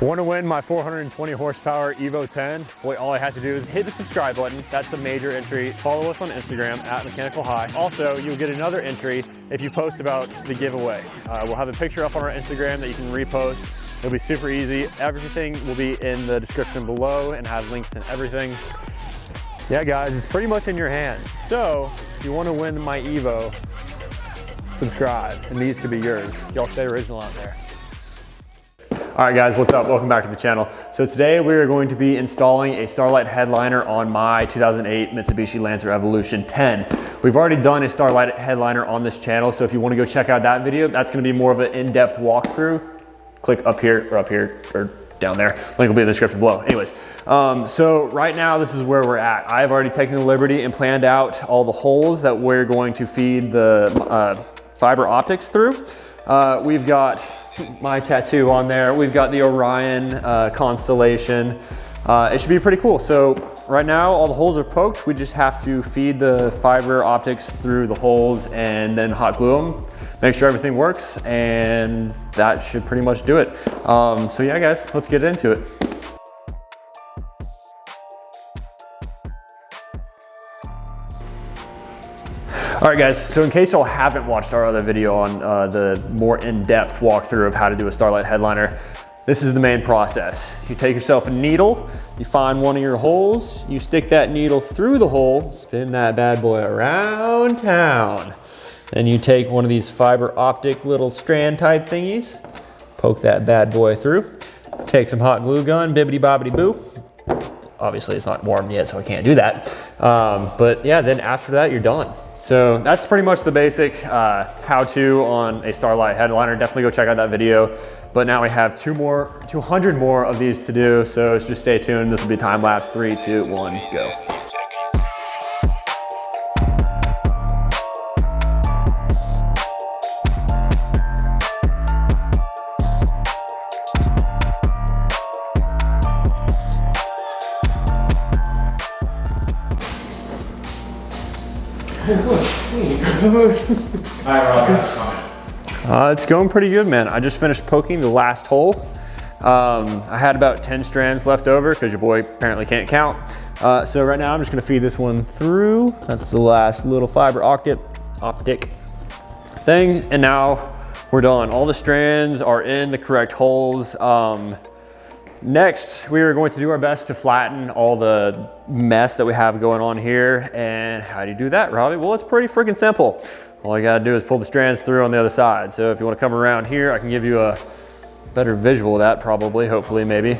Want to win my 420 horsepower Evo 10? Boy, all I have to do is hit the subscribe button. That's the major entry. Follow us on Instagram at Mechanical High. Also, you'll get another entry if you post about the giveaway. We'll have a picture up on our Instagram that you can repost. It'll be super easy. Everything will be in the description below and have links and everything. Yeah, guys, it's pretty much in your hands. So, if you want to win my Evo, subscribe, and these could be yours. Y'all stay original out there. All right, guys, what's up? Welcome back to the channel. So today we are going to be installing a Starlight headliner on my 2008 Mitsubishi Lancer Evolution 10. We've already done a Starlight headliner on this channel, so if you want to go check out that video, that's going to be more of an in-depth walkthrough. Click up here, or down there. Link will be in the description below. Anyways, so right now this is where we're at. I've already taken the liberty and planned out all the holes that we're going to feed the fiber optics through. We've got my tattoo on there. We've got the Orion constellation. It should be pretty cool. So right now all the holes are poked. We just have to feed the fiber optics through the holes and then hot glue them. Make sure everything works, and that should pretty much do it. So yeah, guys, let's get into it. All right, guys, so in case y'all haven't watched our other video on the more in-depth walkthrough of how to do a Starlight headliner, this is the main process. You take yourself a needle, you find one of your holes, you stick that needle through the hole, spin that bad boy around town. Then you take one of these fiber optic little strand type thingies, poke that bad boy through, take some hot glue gun, bibbity bobbity boo. Obviously it's not warm yet, so I can't do that. But yeah, then after that, you're done. So that's pretty much the basic how-to on a Starlight headliner. Definitely go check out that video. But now we have 200 more of these to do. So just stay tuned. This will be time lapse. 3, 2, 1, go. It's going pretty good, man. I just finished poking the last hole. I had about 10 strands left over because your boy apparently can't count. So right now I'm just gonna feed this one through. That's the last little fiber optic thing. And now we're done. All the strands are in the correct holes. Next, we are going to do our best to flatten all the mess that we have going on here. And how do you do that, Robby? Well, it's pretty freaking simple. All you gotta do is pull the strands through on the other side. So if you wanna come around here, I can give you a better visual of that probably, hopefully, maybe.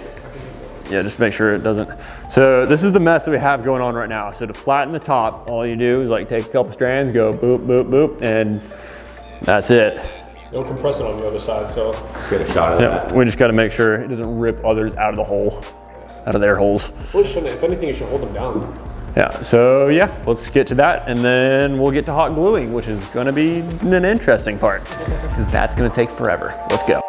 Yeah, just make sure it doesn't. So this is the mess that we have going on right now. So to flatten the top, all you do is like take a couple strands, go boop, boop, boop, and that's it. Don't compress it on the other side, so get a shot of that. We just got to make sure it doesn't rip others out of the hole, out of their holes. Well, it shouldn't. If anything, it should hold them down. Yeah, so yeah, let's get to that, and then we'll get to hot gluing, which is going to be an interesting part, because that's going to take forever. Let's go.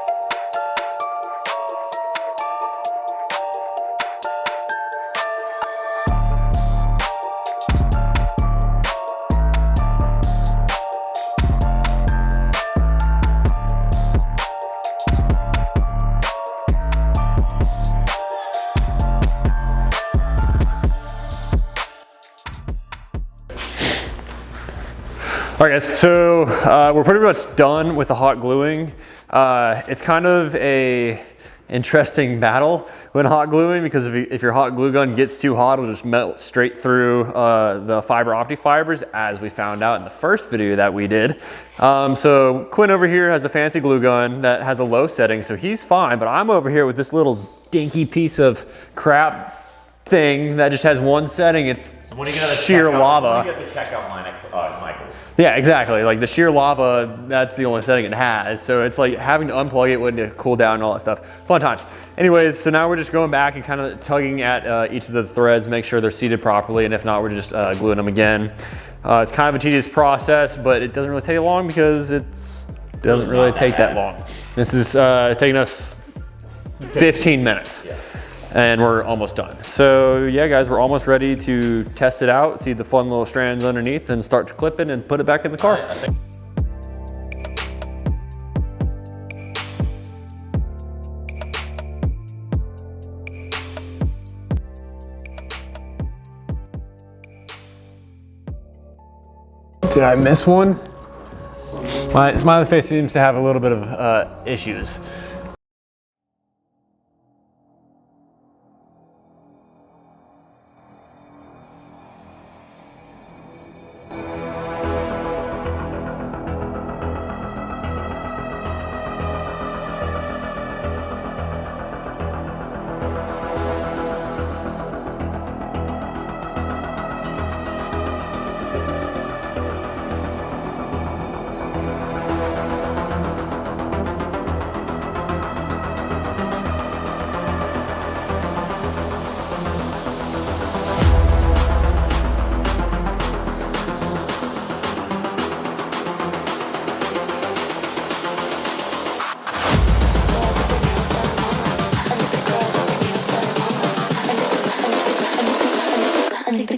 All right, guys, so we're pretty much done with the hot gluing. It's kind of a interesting battle when hot gluing, because if your hot glue gun gets too hot, it'll just melt straight through the fiber optic fibers, as we found out in the first video that we did. So Quinn over here has a fancy glue gun that has a low setting, so he's fine, but I'm over here with this little dinky piece of crap thing that just has one setting. It's sheer lava. When you get the checkout line at Michael's. Yeah, exactly. Like the sheer lava, that's the only setting it has. So it's like having to unplug it, waiting to cool down and all that stuff. Fun times. Anyways, so now we're just going back and kind of tugging at each of the threads, make sure they're seated properly. And if not, we're just gluing them again. It's kind of a tedious process, but it doesn't really take long because it doesn't really take that long. This is taking us 15 minutes. Yeah. And we're almost done. So yeah, guys, we're almost ready to test it out, see the fun little strands underneath, and start to clip it and put it back in the car. Did I miss one? My smiley face seems to have a little bit of issues.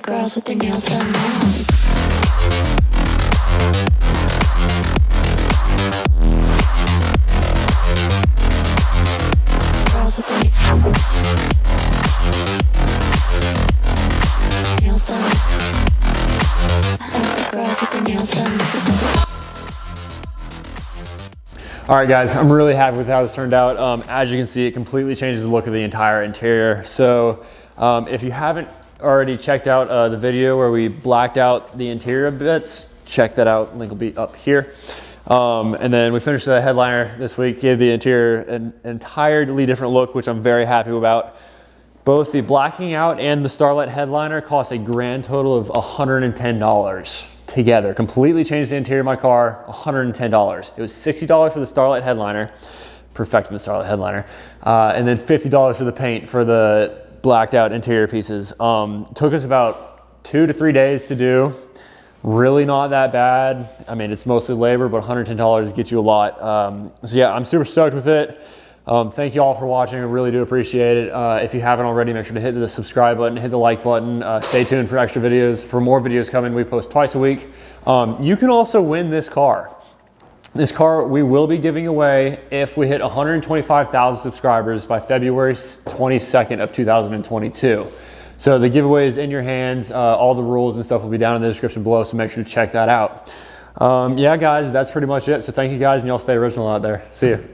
Girls with their nails done now. Girls with their nails done. Girls with their nails done. All right, guys, I'm really happy with how this turned out. As you can see, it completely changes the look of the entire interior. So if you haven't already checked out the video where we blacked out the interior bits, check that out. Link will be up here. And then we finished the headliner this week, gave the interior an entirely different look, which I'm very happy about. Both the blacking out and the Starlight headliner cost a grand total of $110 together. Completely changed the interior of my car, $110. It was $60 for the Starlight headliner, perfecting the Starlight headliner, and then $50 for the paint for the blacked out interior pieces. Took us about 2 to 3 days to do. Really not that bad. I mean, it's mostly labor, but $110 gets you a lot. So yeah, I'm super stoked with it. Thank you all for watching. I really do appreciate it. If you haven't already, make sure to hit the subscribe button, hit the like button. Stay tuned for extra videos. For more videos coming, we post twice a week. You can also win this car. This car we will be giving away if we hit 125,000 subscribers by February 22nd of 2022. So the giveaway is in your hands. All the rules and stuff will be down in the description below, so make sure to check that out. Yeah, guys, that's pretty much it. So thank you guys, and y'all stay original out there. See you.